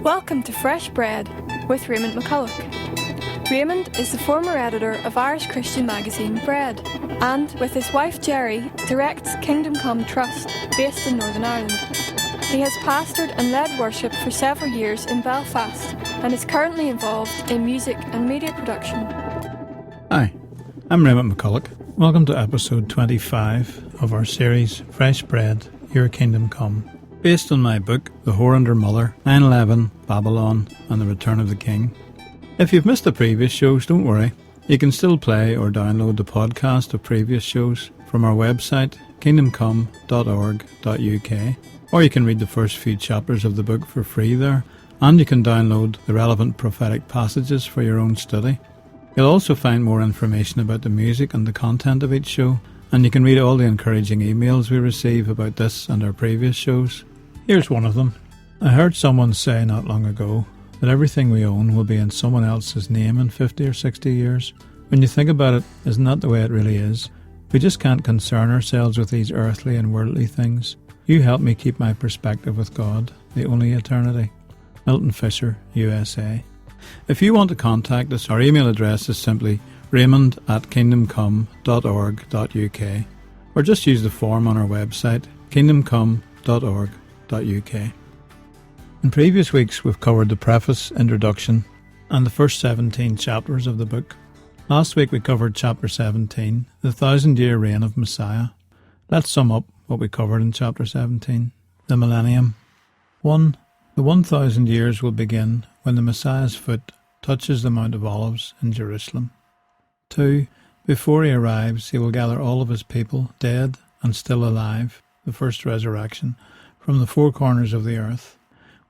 Welcome to Fresh Bread with Raymond McCulloch. Raymond is the former editor of Irish Christian magazine Bread, and with his wife Jerry directs Kingdom Come Trust, based in Northern Ireland. He has pastored and led worship for several years in Belfast and is currently involved in music and media production. Hi, I'm Raymond McCulloch. Welcome to episode 25 of our series Fresh Bread, Your Kingdom Come, based on my book The Whore and Her Mother, 9/11, Babylon and the Return of the King. If you've missed the previous shows, don't worry. You can still play or download the podcast of previous shows from our website, kingdomcome.org.uk, or you can read the first few chapters of the book for free there, and you can download the relevant prophetic passages for your own study. You'll also find more information about the music and the content of each show, and you can read all the encouraging emails we receive about this and our previous shows. Here's one of them. I heard someone say not long ago that everything we own will be in someone else's name in 50 or 60 years. When you think about it, isn't that the way it really is? We just can't concern ourselves with these earthly and worldly things. You help me keep my perspective with God, the only eternity. Milton Fisher, USA. If you want to contact us, our email address is simply raymond@kingdomcome.org.uk, or just use the form on our website, kingdomcome.org.uk. In previous weeks we've covered the preface, introduction and the first 17 chapters of the book. Last week we covered chapter 17, the 1,000-year reign of Messiah. Let's sum up what we covered in chapter 17. The millennium. 1. The 1,000 years will begin when the Messiah's foot touches the Mount of Olives in Jerusalem. 2. Before he arrives, he will gather all of his people, dead and still alive, the first resurrection, from the four corners of the earth.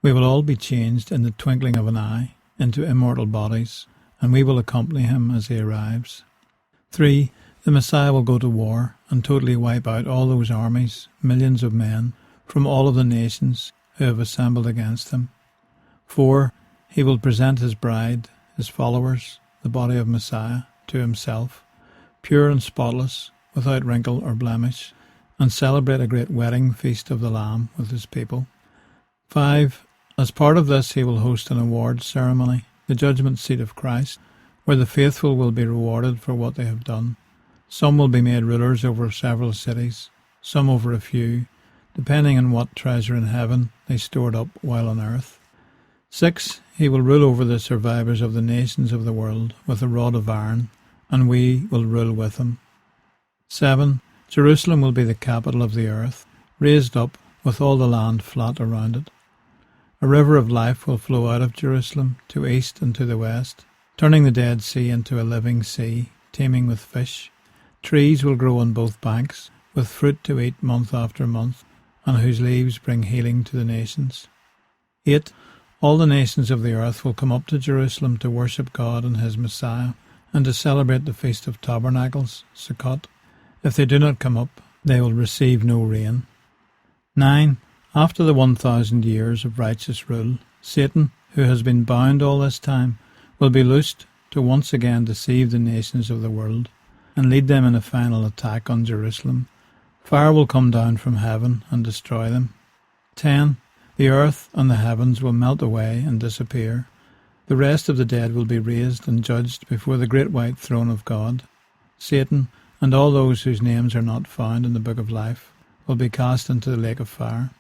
We will all be changed in the twinkling of an eye into immortal bodies, and we will accompany him as he arrives. 3. The Messiah will go to war and totally wipe out all those armies, millions of men, from all of the nations who have assembled against him. 4. He will present his bride, his followers, the body of Messiah, to himself, pure and spotless, without wrinkle or blemish, and celebrate a great wedding feast of the Lamb with his people. 5. As part of this he will host an awards ceremony, the judgment seat of Christ, where the faithful will be rewarded for what they have done. Some will be made rulers over several cities, some over a few, depending on what treasure in heaven they stored up while on earth. 6. He will rule over the survivors of the nations of the world with a rod of iron, and we will rule with him. 7. Jerusalem will be the capital of the earth, raised up with all the land flat around it. A river of life will flow out of Jerusalem to east and to the west, turning the Dead Sea into a living sea, teeming with fish. Trees will grow on both banks, with fruit to eat month after month, and whose leaves bring healing to the nations. 8. All the nations of the earth will come up to Jerusalem to worship God and his Messiah, and to celebrate the Feast of Tabernacles, Sukkot. If they do not come up, they will receive no rain. 9. After the 1,000 years of righteous rule, Satan, who has been bound all this time, will be loosed to once again deceive the nations of the world and lead them in a final attack on Jerusalem. Fire will come down from heaven and destroy them. 10. The earth and the heavens will melt away and disappear. The rest of the dead will be raised and judged before the great white throne of God. Satan and all those whose names are not found in the book of life will be cast into the lake of fire.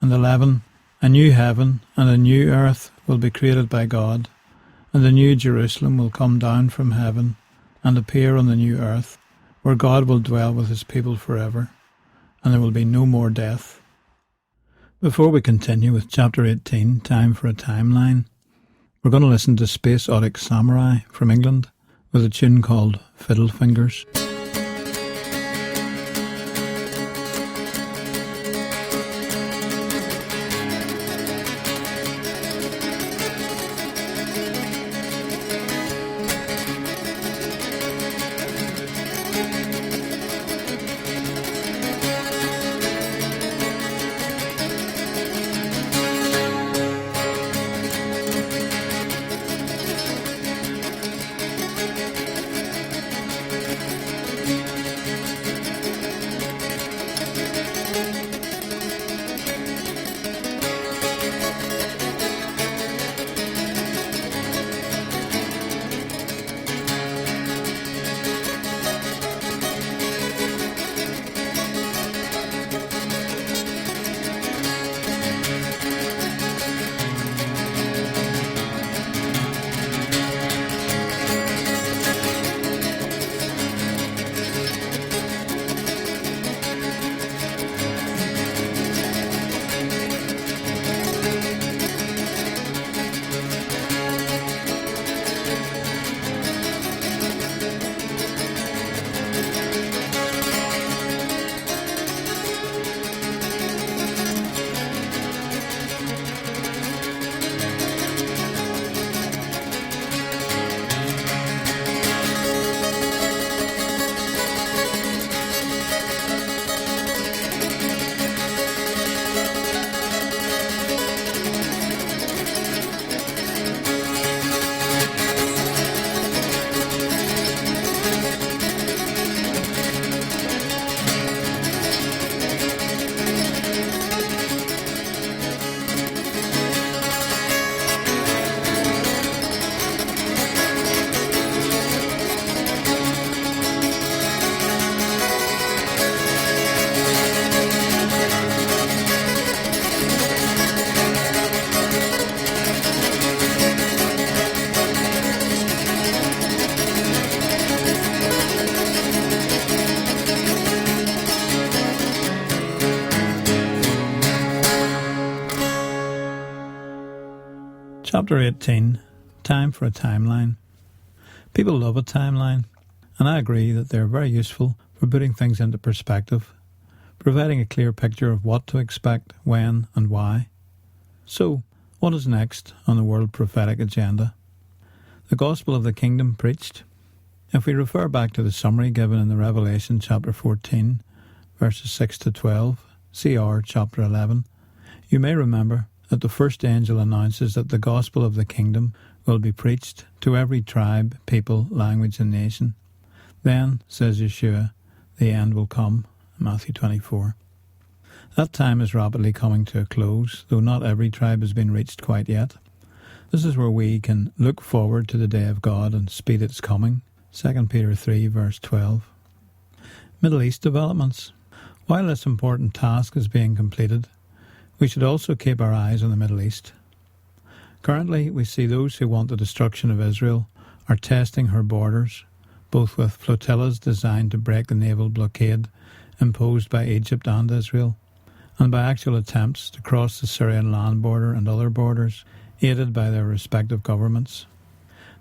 And 11. A new heaven and a new earth will be created by God, and the new Jerusalem will come down from heaven and appear on the new earth, where God will dwell with his people forever, and there will be no more death. Before we continue with chapter 18, Time for a Timeline, we're going to listen to Space Odyssey Samurai from England with a tune called Fiddle Fingers. Chapter 18. Time for a timeline. People love a timeline, and I agree that they're very useful for putting things into perspective, providing a clear picture of what to expect, when and why. So, what is next on the world prophetic agenda? The gospel of the kingdom preached. If we refer back to the summary given in the Revelation chapter 14, verses 6 to 12, CR chapter 11, you may remember that the first angel announces that the gospel of the kingdom will be preached to every tribe, people, language and nation. Then, says Yeshua, the end will come, Matthew 24. That time is rapidly coming to a close, though not every tribe has been reached quite yet. This is where we can look forward to the day of God and speed its coming, 2 Peter 3 verse 12. Middle East developments. While this important task is being completed, we should also keep our eyes on the Middle East. Currently, we see those who want the destruction of Israel are testing her borders, both with flotillas designed to break the naval blockade imposed by Egypt and Israel, and by actual attempts to cross the Syrian land border and other borders, aided by their respective governments.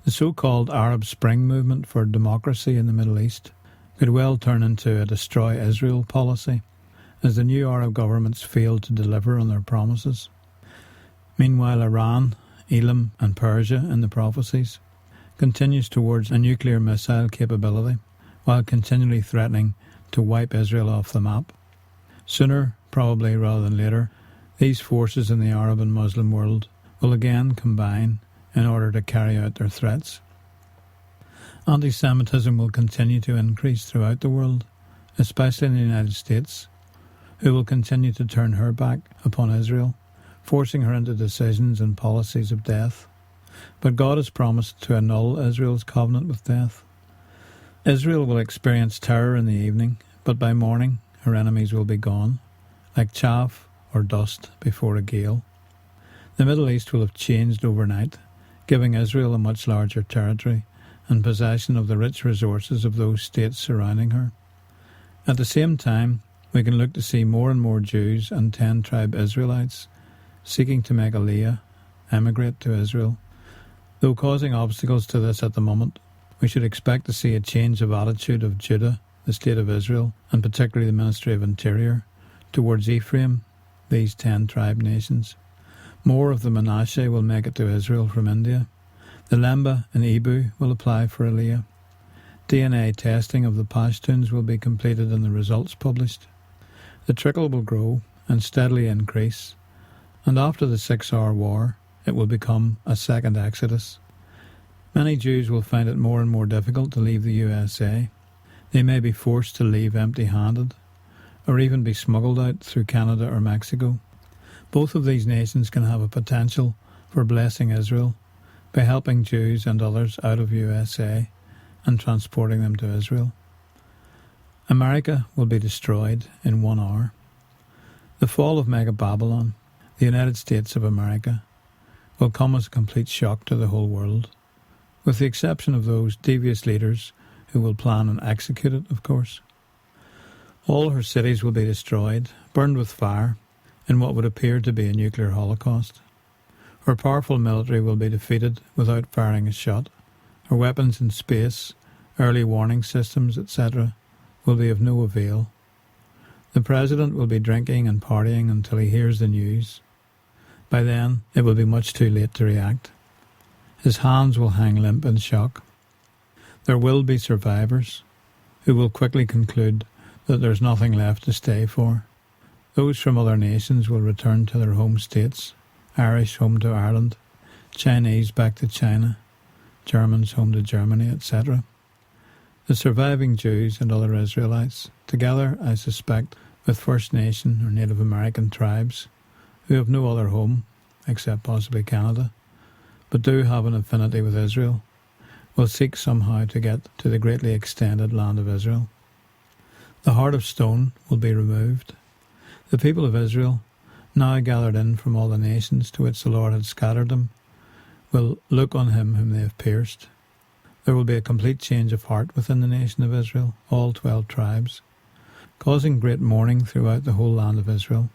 The so-called Arab Spring movement for democracy in the Middle East could well turn into a destroy Israel policy, as the new Arab governments failed to deliver on their promises. Meanwhile, Iran, Elam and Persia in the prophecies continues towards a nuclear missile capability, while continually threatening to wipe Israel off the map. Sooner, probably rather than later, these forces in the Arab and Muslim world will again combine in order to carry out their threats. Anti-semitism will continue to increase throughout the world, especially in the United States, who will continue to turn her back upon Israel, forcing her into decisions and policies of death. But God has promised to annul Israel's covenant with death. Israel will experience terror in the evening, but by morning her enemies will be gone, like chaff or dust before a gale. The Middle East will have changed overnight, giving Israel a much larger territory and possession of the rich resources of those states surrounding her. At the same time, we can look to see more and more Jews and 10-tribe Israelites seeking to make aliyah, emigrate to Israel. Though causing obstacles to this at the moment, we should expect to see a change of attitude of Judah, the state of Israel, and particularly the Ministry of Interior, towards Ephraim, these 10-tribe nations. More of the Manasseh will make it to Israel from India. The Lemba and Ibu will apply for aliyah. DNA testing of the Pashtuns will be completed and the results published. The trickle will grow and steadily increase, and after the 6-hour war, it will become a second exodus. Many Jews will find it more and more difficult to leave the USA. They may be forced to leave empty-handed, or even be smuggled out through Canada or Mexico. Both of these nations can have a potential for blessing Israel by helping Jews and others out of USA and transporting them to Israel. America will be destroyed in 1 hour. The fall of Mega Babylon, the United States of America, will come as a complete shock to the whole world, with the exception of those devious leaders who will plan and execute it, of course. All her cities will be destroyed, burned with fire, in what would appear to be a nuclear holocaust. Her powerful military will be defeated without firing a shot. Her weapons in space, early warning systems, etc., will be of no avail. The president will be drinking and partying until he hears the news. By then, it will be much too late to react. His hands will hang limp in shock. There will be survivors who will quickly conclude that there's nothing left to stay for. Those from other nations will return to their home states, Irish home to Ireland, Chinese back to China, Germans home to Germany, etc. The surviving Jews and other Israelites, together, I suspect, with First Nation or Native American tribes, who have no other home, except possibly Canada, but do have an affinity with Israel, will seek somehow to get to the greatly extended land of Israel. The heart of stone will be removed. The people of Israel, now gathered in from all the nations to which the Lord had scattered them, will look on him whom they have pierced. There will be a complete change of heart within the nation of Israel, all 12 tribes, causing great mourning throughout the whole land of Israel.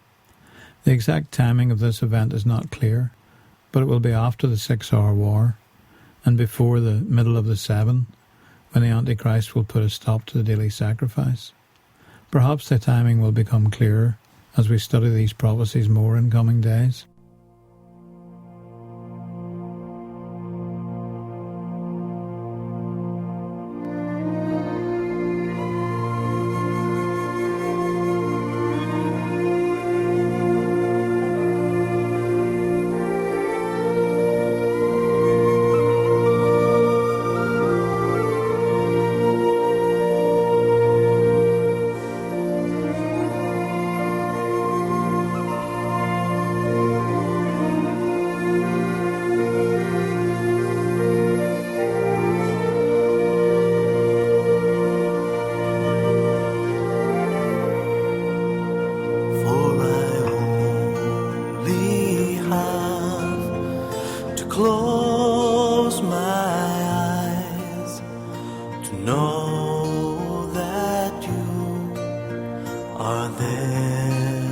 The exact timing of this event is not clear, but it will be after the 6-hour war and before the middle of the 7, when the Antichrist will put a stop to the daily sacrifice. Perhaps the timing will become clearer as we study these prophecies more in coming days. Close my eyes to know that you are there,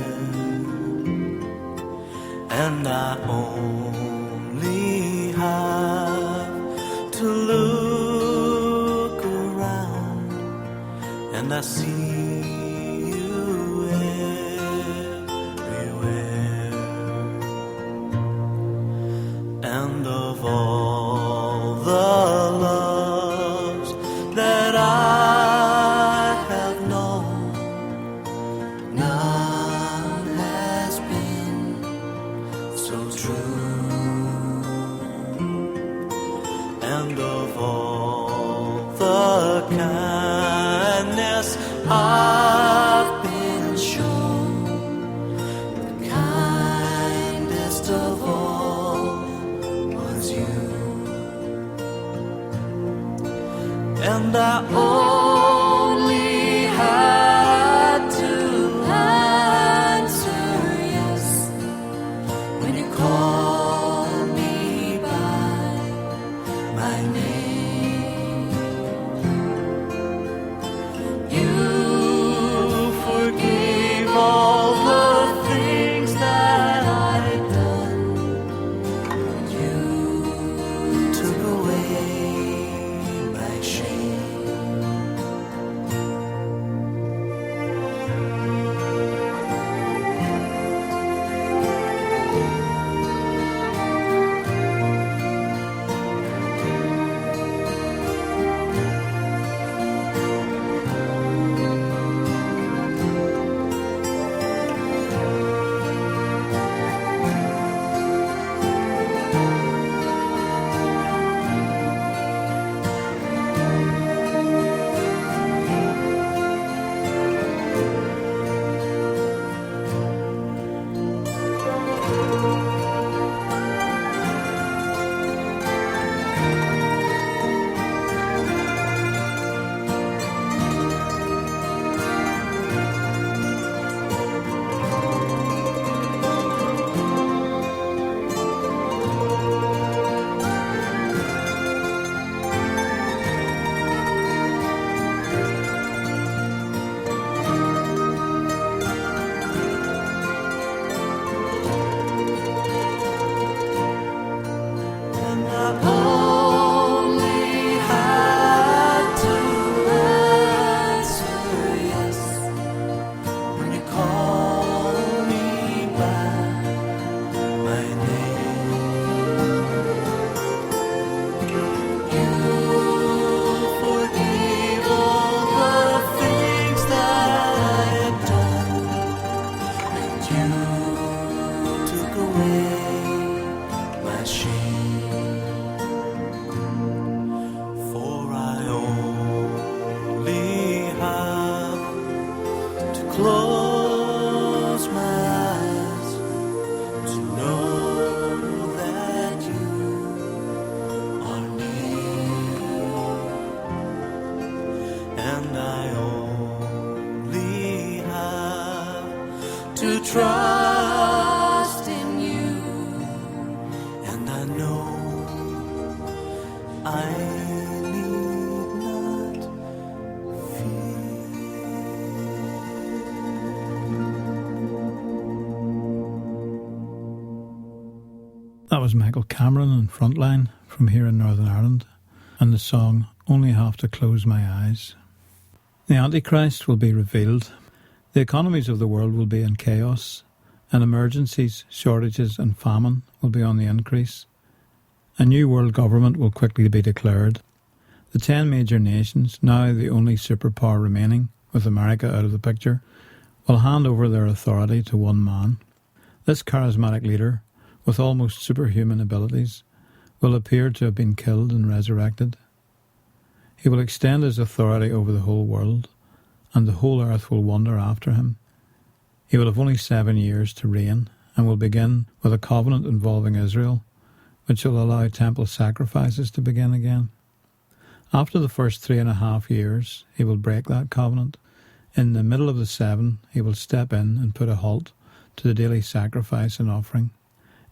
and I only have to look around, and I see you everywhere. And of all the loves that I have known, none has been so true. And of all the kindness I've been shown, the kindest of all was you. And I only had to answer yes when you called me by my name. You forgave all the things that I'd done. You took away my shame. And I only had to answer yes when you called me by my name. You forgave all the things that I had done, and you took away my shame. For I only have to close my eyes to know that you are near, and I only have to trust in you, and I know I need not fear. That was Michael Cameron and Frontline from here in Northern Ireland, and the song Only Have to Close My Eyes. The Antichrist will be revealed. The economies of the world will be in chaos, and emergencies, shortages and famine will be on the increase. A new world government will quickly be declared. The 10 major nations, now the only superpower remaining, with America out of the picture, will hand over their authority to one man. This charismatic leader, with almost superhuman abilities, will appear to have been killed and resurrected. He will extend his authority over the whole world, and the whole earth will wonder after him. He will have only 7 years to reign, and will begin with a covenant involving Israel, which will allow temple sacrifices to begin again. After the first 3.5 years, he will break that covenant. In the middle of the 7, he will step in and put a halt to the daily sacrifice and offering,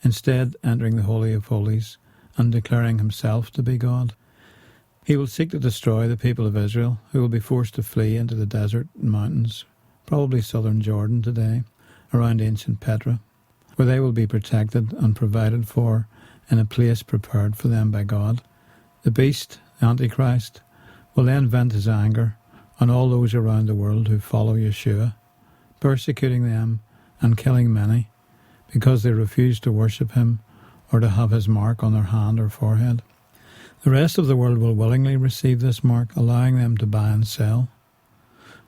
instead entering the Holy of Holies and declaring himself to be God. He will seek to destroy the people of Israel, who will be forced to flee into the desert and mountains, probably southern Jordan today, around ancient Petra, where they will be protected and provided for in a place prepared for them by God. The beast, the Antichrist, will then vent his anger on all those around the world who follow Yeshua, persecuting them and killing many, because they refuse to worship him or to have his mark on their hand or forehead. The rest of the world will willingly receive this mark, allowing them to buy and sell.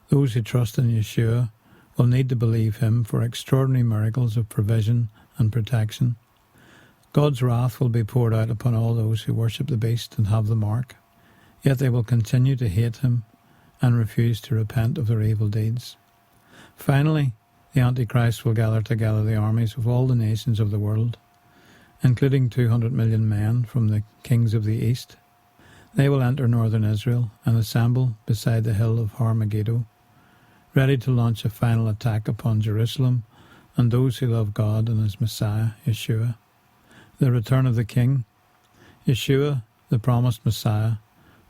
Those who trust in Yeshua will need to believe him for extraordinary miracles of provision and protection. God's wrath will be poured out upon all those who worship the beast and have the mark, yet they will continue to hate him and refuse to repent of their evil deeds. Finally, the Antichrist will gather together the armies of all the nations of the world, including 200 million men from the kings of the east. They will enter northern Israel and assemble beside the hill of Har Megiddo, ready to launch a final attack upon Jerusalem and those who love God and his Messiah, Yeshua. The return of the King, Yeshua, the promised Messiah,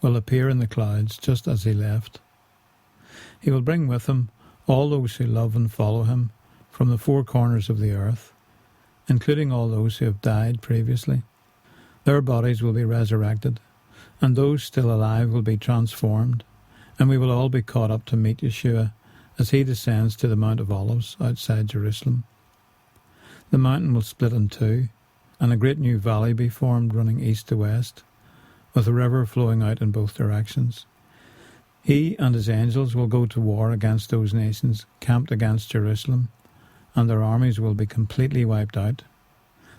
will appear in the clouds just as he left. He will bring with him all those who love and follow him from the 4 corners of the earth, including all those who have died previously. Their bodies will be resurrected, and those still alive will be transformed, and we will all be caught up to meet Yeshua as he descends to the Mount of Olives outside Jerusalem. The mountain will split in 2, and a great new valley be formed running east to west, with a river flowing out in both directions. He and his angels will go to war against those nations camped against Jerusalem, and their armies will be completely wiped out.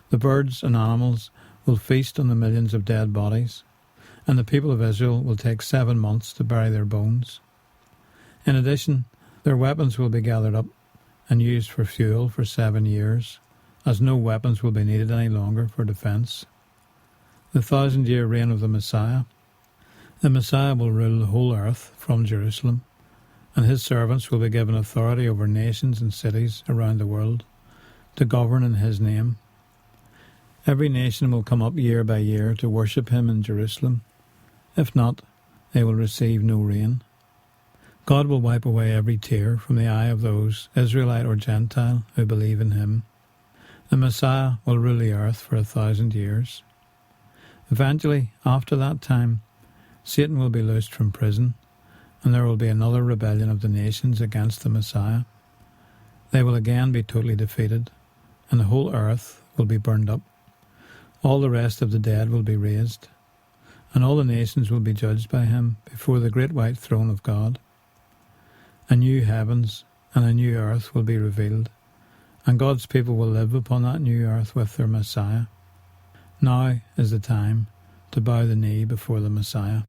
The birds and animals will feast on the millions of dead bodies, and the people of Israel will take 7 months to bury their bones. In addition, their weapons will be gathered up and used for fuel for 7 years, as no weapons will be needed any longer for defence. The 1,000-year reign of the Messiah. The Messiah will rule the whole earth from Jerusalem, and his servants will be given authority over nations and cities around the world to govern in his name. Every nation will come up year by year to worship him in Jerusalem. If not, they will receive no rain. God will wipe away every tear from the eye of those, Israelite or Gentile, who believe in him. The Messiah will rule the earth for 1,000 years. Eventually, after that time, Satan will be loosed from prison, and there will be another rebellion of the nations against the Messiah. They will again be totally defeated, and the whole earth will be burned up. All the rest of the dead will be raised, and all the nations will be judged by him before the great white throne of God. A new heavens and a new earth will be revealed, and God's people will live upon that new earth with their Messiah. Now is the time to bow the knee before the Messiah.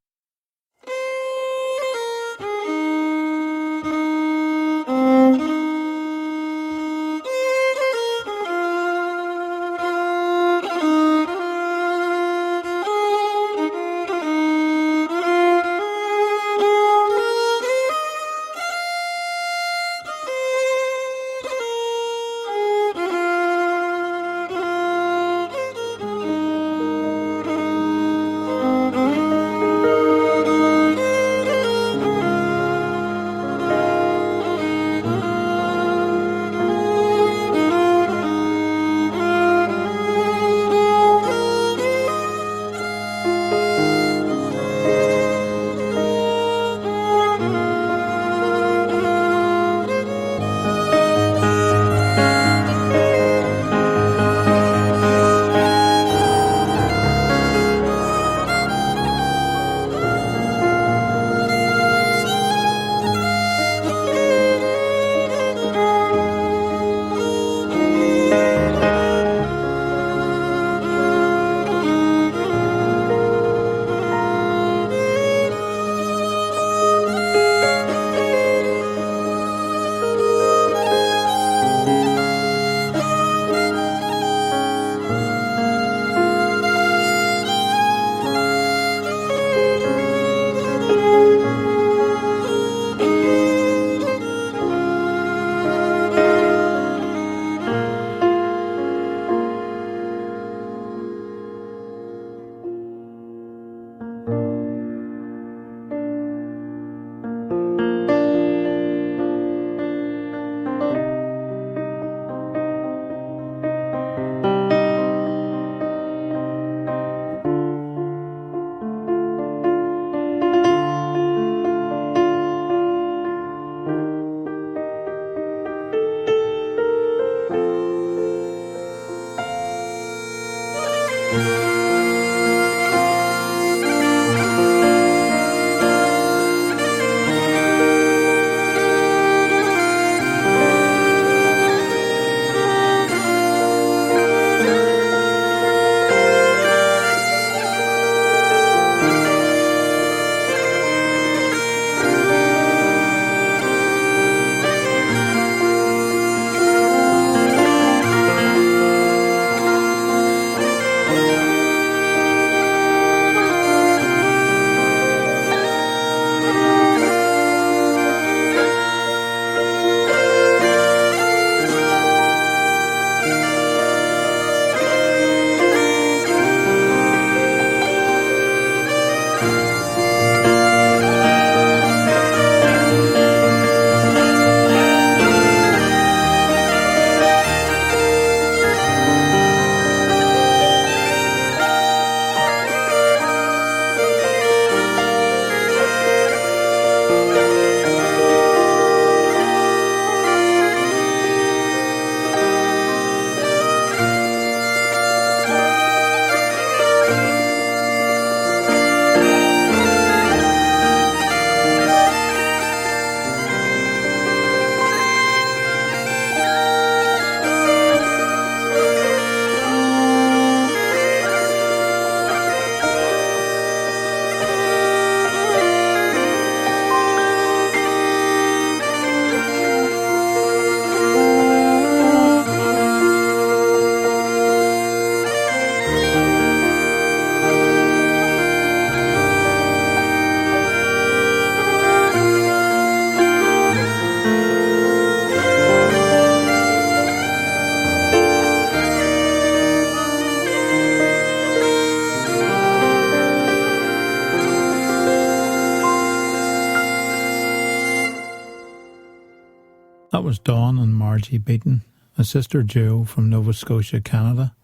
That was Dawn and Margie Beaton, a sister duo from Nova Scotia, Canada,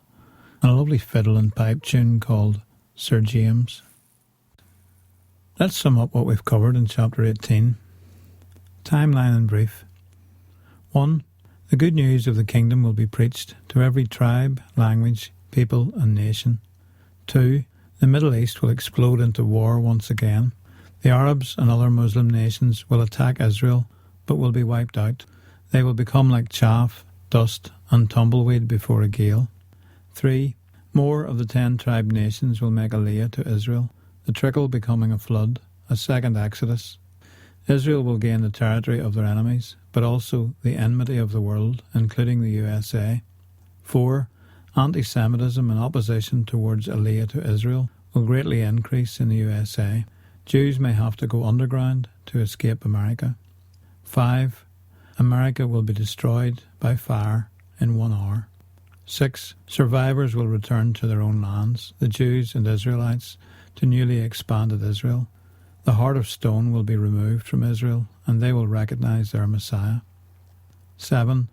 and a lovely fiddle and pipe tune called Sir James. Let's sum up what we've covered in chapter 18. Timeline in brief. 1. The good news of the kingdom will be preached to every tribe, language, people and nation. 2. The Middle East will explode into war once again. The Arabs and other Muslim nations will attack Israel, but will be wiped out. They will become like chaff, dust and tumbleweed before a gale. 3. More of the 10 tribe nations will make aliyah to Israel, the trickle becoming a flood, a second exodus. Israel will gain the territory of their enemies, but also the enmity of the world, including the USA. 4. Anti-semitism and opposition towards aliyah to Israel will greatly increase in the USA. Jews may have to go underground to escape America. 5. America will be destroyed by fire in 1 hour. 6. Survivors will return to their own lands, the Jews and Israelites, to newly expanded Israel. The heart of stone will be removed from Israel, and they will recognize their Messiah. 7.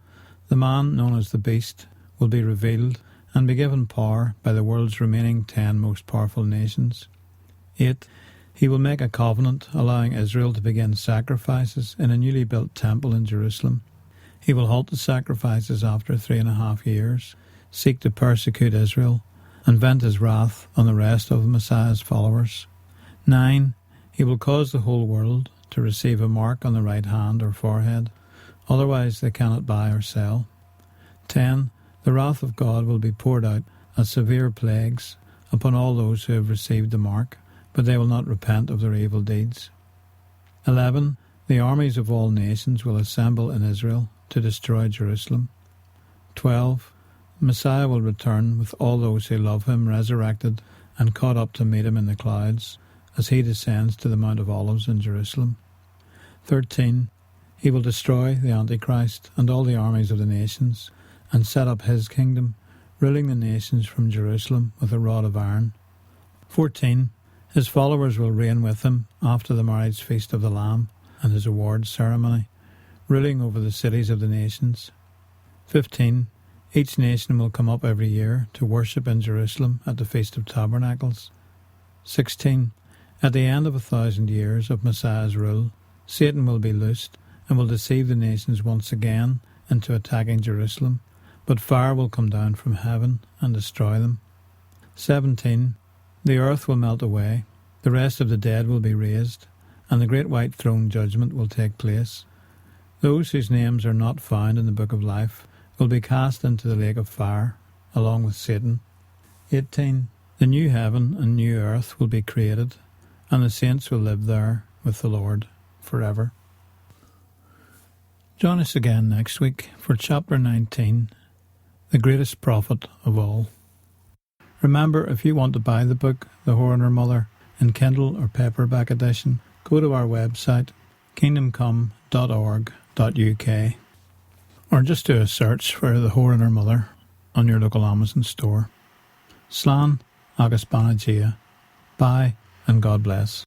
The man known as the Beast will be revealed and be given power by the world's remaining 10 most powerful nations. 8. He will make a covenant allowing Israel to begin sacrifices in a newly built temple in Jerusalem. He will halt the sacrifices after 3.5 years, seek to persecute Israel, and vent his wrath on the rest of the Messiah's followers. 9. He will cause the whole world to receive a mark on the right hand or forehead, otherwise they cannot buy or sell. 10. The wrath of God will be poured out as severe plagues upon all those who have received the mark, but they will not repent of their evil deeds. 11. The armies of all nations will assemble in Israel to destroy Jerusalem. 12. Messiah will return with all those who love him resurrected and caught up to meet him in the clouds as he descends to the Mount of Olives in Jerusalem. 13. He will destroy the Antichrist and all the armies of the nations and set up his kingdom, ruling the nations from Jerusalem with a rod of iron. 14. His followers will reign with him after the marriage feast of the Lamb and his awards ceremony, ruling over the cities of the nations. 15. Each nation will come up every year to worship in Jerusalem at the Feast of Tabernacles. 16. At the end of 1,000 years of Messiah's rule, Satan will be loosed and will deceive the nations once again into attacking Jerusalem, but fire will come down from heaven and destroy them. 17. The earth will melt away, the rest of the dead will be raised, and the great white throne judgment will take place. Those whose names are not found in the book of life will be cast into the lake of fire, along with Satan. 18. The new heaven and new earth will be created, and the saints will live there with the Lord forever. Join us again next week for chapter 19, the greatest prophet of all. Remember, if you want to buy the book, The Whore and Her Mother, in Kindle or paperback edition, go to our website, kingdomcome.org.uk, or just do a search for The Whore and Her Mother on your local Amazon store. Slán agus Banagia. Bye, and God bless.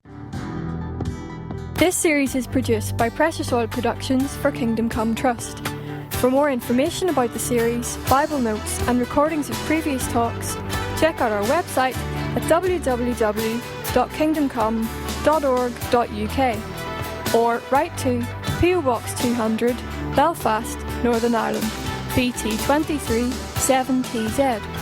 This series is produced by Precious Oil Productions for Kingdom Come Trust. For more information about the series, Bible notes and recordings of previous talks, check out our website at www.kingdomcome.org.uk or write to PO Box 200, Belfast, Northern Ireland, BT 23 7TZ.